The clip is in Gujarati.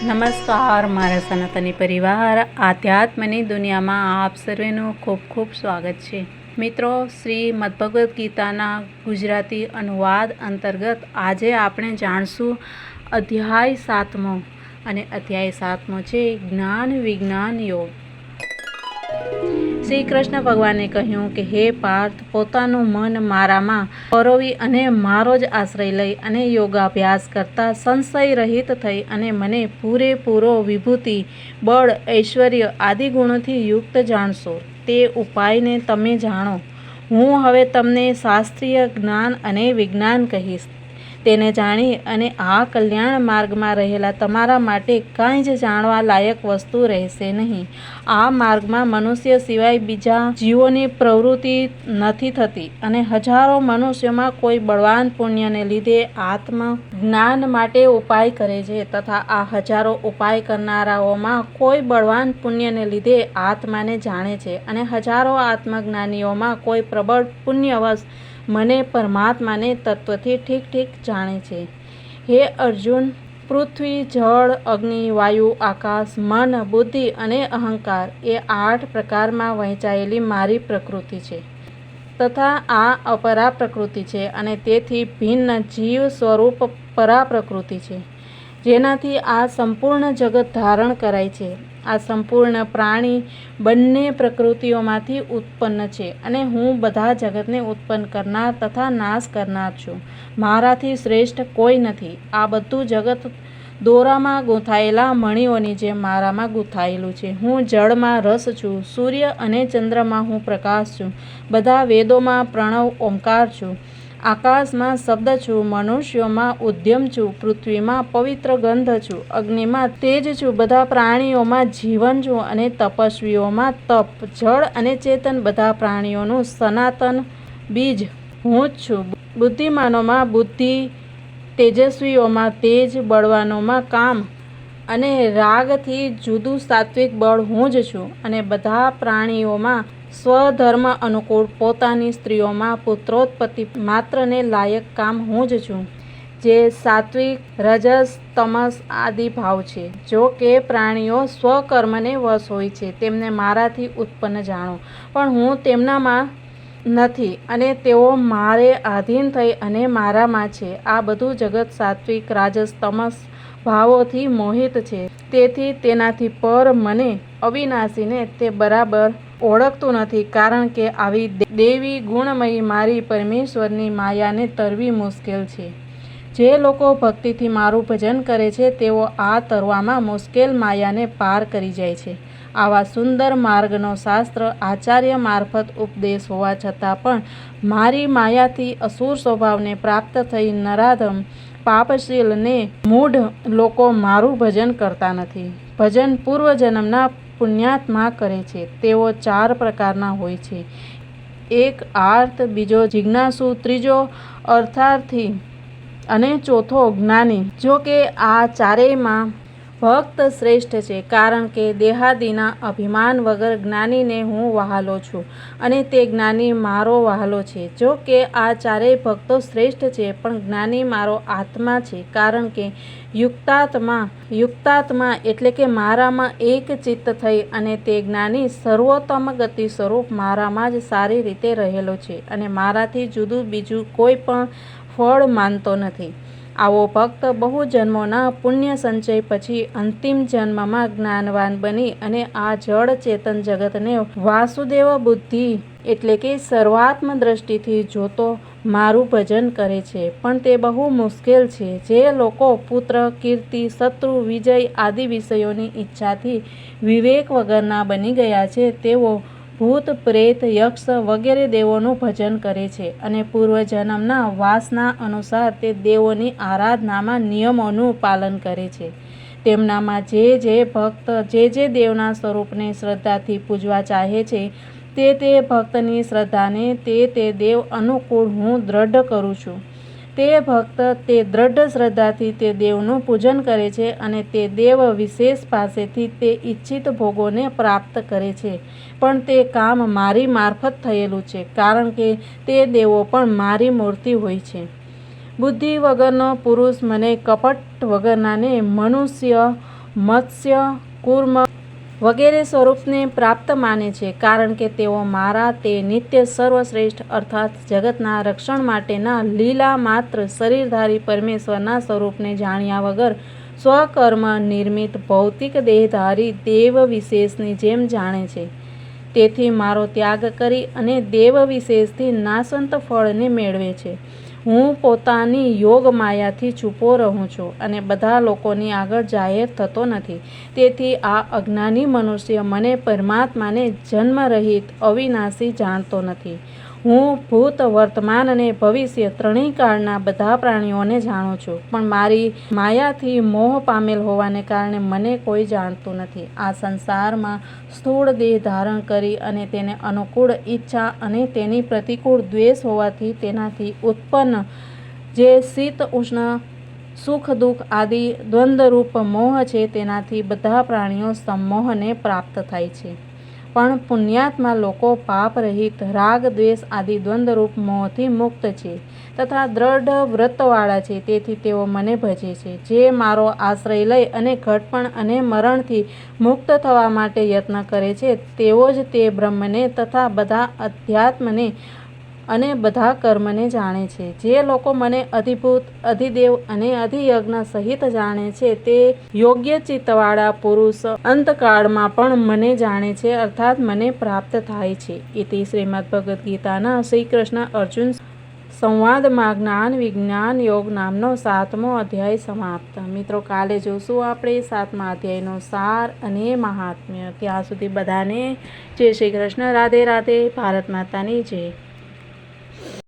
નમસ્કાર મારા સનાતની પરિવાર, આધ્યાત્મની દુનિયામાં આપ સર્વેનું ખૂબ ખૂબ સ્વાગત છે. મિત્રો, શ્રીમદ ભગવદ્ ગીતાના ગુજરાતી અનુવાદ અંતર્ગત આજે આપણે જાણશું અધ્યાય 7મો, અને અધ્યાય 7મો છે જ્ઞાન વિજ્ઞાન યોગ. શ્રી કૃષ્ણ ભગવાને કહ્યું કે હે પાર્થ, પોતાનું મન મારામાં પરોવી અને મારો જ આશ્રય લઈ અને યોગાભ્યાસ કરતા સંશય રહિત થઈ અને મને પૂરેપૂરો વિભૂતિ, બળ, ઐશ્વર્ય આદિ ગુણોથી યુક્ત જાણશો. તે ઉપાયને તમે જાણો. હું હવે તમને શાસ્ત્રીય જ્ઞાન અને વિજ્ઞાન કહીશ. તેને જાણી અને આ કલ્યાણ માર્ગમાં રહેલા તમારા માટે કાંઈ જ જાણવા લાયક વસ્તુ રહેશે નહીં. આ માર્ગમાં મનુષ્ય સિવાય બીજા જીવોની પ્રવૃત્તિ નથી થતી અને હજારો મનુષ્યોમાં કોઈ બળવાન પુણ્યને લીધે આત્મા જ્ઞાન માટે ઉપાય કરે છે, તથા આ હજારો ઉપાય કરનારાઓમાં કોઈ બળવાન પુણ્યને લીધે આત્માને જાણે છે, અને હજારો આત્મજ્ઞાનીઓમાં કોઈ પ્રબળ પુણ્યવશ મને પરમાત્માને તત્વથી ઠીક ઠીક જાણે છે. હે અર્જુન, પૃથ્વી, જળ, અગ્નિ, વાયુ, આકાશ, મન, બુદ્ધિ અને અહંકાર એ 8 પ્રકારમાં વહેંચાયેલી મારી પ્રકૃતિ છે, તથા આ અપરા પ્રકૃતિ છે, અને તેથી ભિન્ન જીવ સ્વરૂપ પરા પ્રકૃતિ છે, જેનાથી આ સંપૂર્ણ જગત ધારણ કરાય છે. આ સંપૂર્ણ પ્રાણી બંને પ્રકૃતિઓમાંથી ઉત્પન્ન છે, અને હું બધા જગતને ઉત્પન્ન કરનાર તથા નાશ કરનાર છું. મારાથી શ્રેષ્ઠ કોઈ નથી. આ બધું જગત દોરામાં ગૂંથાયેલા મણીઓની જેમ મારામાં ગૂંથાયેલું છે. હું જળમાં રસ છું, સૂર્ય અને ચંદ્રમાં હું પ્રકાશ છું, બધા વેદોમાં પ્રણવ ઓમકાર છું, આકાશમાં શબ્દ છું, મનુષ્યોમાં ઉદ્યમ છું, પૃથ્વીમાં પવિત્ર ગંધ છું, અગ્નિમાં તેજ છું, બધા પ્રાણીઓમાં જીવન છું, અને તપસ્વીઓમાં તપ, જળ અને ચેતન બધા પ્રાણીઓનું સનાતન બીજ હું જ છું. બુદ્ધિમાનોમાં બુદ્ધિ, તેજસ્વીઓમાં તેજ, બળવાનોમાં કામ અને રાગથી જુદું સાત્વિક બળ હું જ છું, અને બધા પ્રાણીઓમાં સ્વધર્મ અનુકૂળ પોતાની સ્ત્રીઓમાં પુત્રોત્પત્તિ માત્રને લાયક કામ હું જ છું, જે સાત્વિક, રજસ, તમસ આદિ ભાવ છે. જો કે પ્રાણીઓ સ્વકર્મને વશ હોય છે, તેમને મારાથી ઉત્પન્ન જાણો, પણ હું તેમનામાં નથી, અને તેઓ મારે આધીન થઈ અને મારામાં છે. આ બધું જગત સાત્વિક, રાજસ, તમસ ભાવોથી મોહિત છે, તેથી તેનાથી પર મને અવિનાશીને તે બરાબર ઓળખતું નથી, કારણ કે આવી દેવી ગુણમયી મારી પરમેશ્વરની માયાને તરવી મુશ્કેલ છે. જે લોકો ભક્તિથી મારું ભજન કરે છે, તેઓ આ તરવામાં મુશ્કેલ માયાને પાર કરી જાય છે. આવા સુંદર માર્ગનો શાસ્ત્ર આચાર્ય મારફત ઉપદેશ હોવા છતાં પણ મારી માયાથી અસુર સ્વભાવને પ્રાપ્ત થઈ નરાધમ, પાપશીલ ને મૂઢ લોકો મારું ભજન કરતા નથી. ભજન પૂર્વજન્મના પુણ્યાત્મા કરે છે. તેઓ 4 પ્રકારના હોય છે: એક આર્ત, બીજો જિજ્ઞાસુ, ત્રીજો અર્થાર્થી અને ચોથો જ્ઞાની. જો કે આ ચારેયમાં ભક્ત શ્રેષ્ઠ છે, કારણ કે દેહાદિના અભિમાન વગર જ્ઞાનીને હું વહાલો છું, અને તે જ્ઞાની મારો વહાલો છે. જો કે આ ચારેય ભક્તો શ્રેષ્ઠ છે, પણ જ્ઞાની મારો આત્મા છે, કારણ કે યુક્તાત્મા એટલે કે મારામાં એક ચિત્ત થઈ, અને તે જ્ઞાની સર્વોત્તમ ગતિ સ્વરૂપ મારામાં જ સારી રીતે રહેલો છે, અને મારાથી જુદું બીજું કોઈ પણ ફળ માનતો નથી. આવો ભક્ત બહુ જન્મોના પુણ્ય સંચય પછી અંતિમ જન્મમાં જ્ઞાનવાન બની અને આ જળ ચેતન જગતને વાસુદેવ બુદ્ધિ એટલે કે સર્વાત્મ દ્રષ્ટિથી જોતો મારું ભજન કરે છે. પણ તે બહુ મુશ્કેલ છે. જે લોકો પુત્ર, કીર્તિ, શત્રુ, વિજય આદિ વિષયોની ઈચ્છાથી વિવેક વગરના બની ગયા છે, તેઓ ભૂત, પ્રેત, યક્ષ વગેરે દેવોનું ભજન કરે છે, અને પૂર્વજન્મના વાસના અનુસાર તે દેવોની આરાધનામાં નિયમોનું પાલન કરે છે. તેમનામાં જે ભક્ત જે દેવના સ્વરૂપને શ્રદ્ધાથી પૂજવા ચાહે છે, તે ભક્તની શ્રદ્ધાને તે દેવ અનુકૂળ હું દ્રઢ કરું છું. તે ભક્ત તે દ્રઢ શ્રદ્ધાથી તે દેવનું પૂજન કરે છે, અને તે દેવ વિશેષ પાસેથી તે ઈચ્છિત ભોગોને પ્રાપ્ત કરે છે. પણ તે કામ મારી મારફત થયેલું છે, કારણ કે તે દેવો પણ મારી મૂર્તિ હોય છે. બુદ્ધિ વગરનો પુરુષ મને કપટ વગરનાને મનુષ્ય મત્સ્ય, કૂર્મ વગેરે સ્વરૂપને પ્રાપ્ત માને છે, કારણ કે તેઓ મારા તે નિત્ય સર્વશ્રેષ્ઠ અર્થાત જગતના રક્ષણ માટેના લીલા માત્ર શરીરધારી પરમેશ્વરના સ્વરૂપને જાણ્યા વગર સ્વકર્મ નિર્મિત ભૌતિક દેહધારી દેવ વિશેષની જેમ જાણે છે. તેથી મારો ત્યાગ કરી અને દેવ વિશેષથી નાશવંત ફળને મેળવે છે. હું પોતાની યોગ માયાથી છૂપો રહું છું અને બધા લોકોની આગળ જાહેર થતો નથી. તેથી આ અજ્ઞાની મનુષ્ય મને પરમાત્માને જન્મરહિત અવિનાશી જાણતો નથી. હું ભૂત, વર્તમાન અને ભવિષ્ય ત્રણેય કાળના બધા પ્રાણીઓને જાણું છું, પણ મારી માયાથી મોહ પામેલ હોવાને કારણે મને કોઈ જાણતું નથી. આ સંસારમાં સ્થૂળ દેહ ધારણ કરી અને તેને અનુકૂળ ઈચ્છા અને તેની પ્રતિકૂળ દ્વેષ હોવાથી તેનાથી ઉત્પન્ન જે શીત ઉષ્ણ, સુખ દુઃખ આદિ દ્વંદ્વરૂપ મોહ છે, તેનાથી બધા પ્રાણીઓ સંમોહને પ્રાપ્ત થાય છે. પણ પુણ્યાત્મા લોકો પાપ રહિત રાગ દ્વેષ આદિ દ્વંદ્વરૂપ મોહથી મુક્ત છે તથા દ્રઢ વ્રતવાળા છે. તેથી તેઓ મને ભજે છે. જે મારો આશ્રય લઈ અને ઘટપણ અને મરણથી મુક્ત થવા માટે યત્ન કરે છે, તેઓ જ તે બ્રહ્મને તથા બધા અધ્યાત્મને અને બધા કર્મને જાણે છે. જે લોકો મને અધિભૂત, અધિદેવ અને અધિયજ્ઞ સહિત જાણે છે, તે યોગ્ય ચિત્તવાળા પુરુષ અંતકાળમાં પણ મને જાણે છે, અર્થાત મને પ્રાપ્ત થાય છે. ઇતિ શ્રીમદ્ ભગવદ્ ગીતાના શ્રી કૃષ્ણ અર્જુન સંવાદમાં જ્ઞાન વિજ્ઞાન યોગ નામનો 7મો અધ્યાય સમાપ્ત. મિત્રો, કાલે જોશું આપણે 7મા અધ્યાયનો સાર અને મહાત્મ્ય. ત્યાં સુધી બધાને જય શ્રી કૃષ્ણ. રાધે રાધે. ભારત માતાની જય.